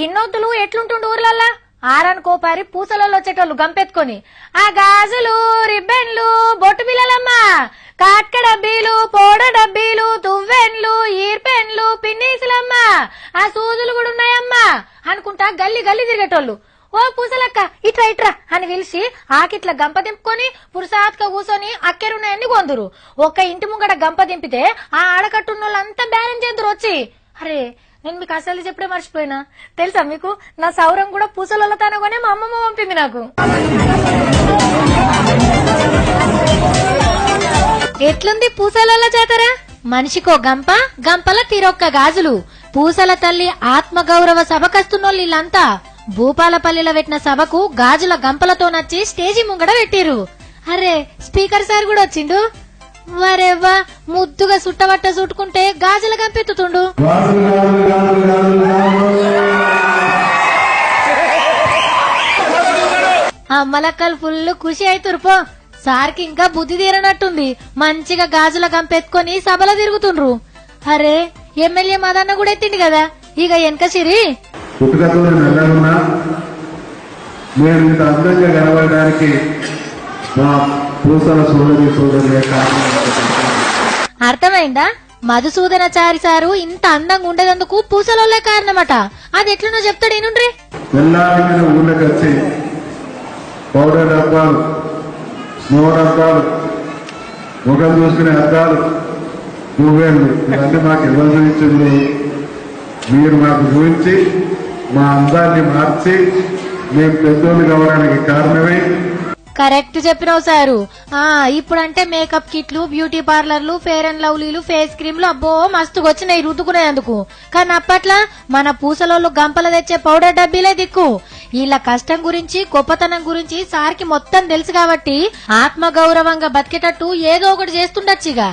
ఇన్నొద్దులు ఎట్లుంటుండు ఊర్లల్లా ఆరనుకోపారి పూసలలో వచ్చేటోళ్ళు గంపెత్తుకొని ఆ గాజులు రిబ్బన్లు బొట్టు బిల్లలమ్మా కాట్క డబ్బీలు పోడ డబ్బీలు తువ్వెన్లు ఈర్పెన్లు పిన్నీసులమ్మా ఆ సూదులు కూడా ఉన్నాయమ్మా అనుకుంటా గల్లి గల్లి తిరిగేటోళ్ళు. ఓ పూసలక్క ఇట్రా ఇట్రా అని పిలిచి ఆకిట్ల గంప దింపుకొని పురుసాత్క కూసోని అక్కెరున్నాయన్ని కొందురు. ఒక్క ఇంటి ముంగట గంప దింపితే ఆ ఆడకట్టున్నోళ్ళంతా బ్యాలెన్స్ చేద్దరు వచ్చి. అరే నేను మీకు అసలు చెప్పడే మర్చిపోయినా తెలుసా మీకు, నా సౌరం కూడా పూసలలో తనగానే మా అమ్మమ్మ పంపింది నాకు. ఎట్లుంది పూసలలో జాతరా? మనిషికో గంప, గంపల తీరొక్క గాజులు. పూసల తల్లి ఆత్మగౌరవ సభకస్తున్నోళ్ళు వీళ్ళంతా భూపాలపల్లిలో పెట్టిన సభకు గాజుల గంపలతో నచ్చి స్టేజి ముంగడ పెట్టిరు. అరే స్పీకర్ సార్ కూడా వచ్చిండు. వరేవ్వా ముద్దుగా సుట్టబట్ట చుట్టుకుంటే గాజుల గంపెత్తుతుండు. అమ్మలక్కలు ఫుల్ ఖుషి అవుతురు పో. సార్కి ఇంకా బుద్ధి తీరనట్టుంది. మంచిగా గాజుల గంపెత్తుకొని సభలో తిరుగుతుండ్రు. అరే ఎమ్మెల్యే మదన్న కూడా ఎత్తిండు కదా. ఇక వెనక సిరి పుట్టుకతో నల్లగున్నా నేను ఇంత అందంగా కనబడడానికి మా పూసల సోదరి అర్థమైందా? మధుసూదనాచారి సారు ఇంత అందంగా ఉండేందుకు పూసలోళ్ళే కారణమట. అది ఎట్లనో చెప్తాడు ఏనుండ్రి. వెళ్ళాలి ఊళ్ళకి వచ్చి పౌడర్ డబ్బాలు, స్నో డబ్బాలు, ముఖం చూసుకునే అద్దాలు, నువ్వేళ్ళు ఇవన్నీ మాకు ఎవరు చూపించింది? మీరు మాకు చూపించి మా అందాన్ని మార్చి మేము పెద్దోళ్ళు కావడానికి కారణమే. కరెక్ట్ చెప్పినావు సారు. ఇప్పుడంటే మేకప్ కిట్లు, బ్యూటీ పార్లర్లు, ఫేర్ అండ్ లవ్లీలు, ఫేస్ క్రీమ్లు అబ్బో మస్తుగా వచ్చినాయి రుద్దుకునేందుకు. కానీ అప్పట్లా మన పూసలోళ్ళు గంపలు తెచ్చే పౌడర్ డబ్బీలే దిక్కు. వీళ్ళ కష్టం గురించి గొప్పతనం గురించి సార్కి మొత్తం తెలుసు కాబట్టి ఆత్మ గౌరవంగా బతికేటట్టు ఏదో ఒకటి చేస్తుండొచ్చిగా.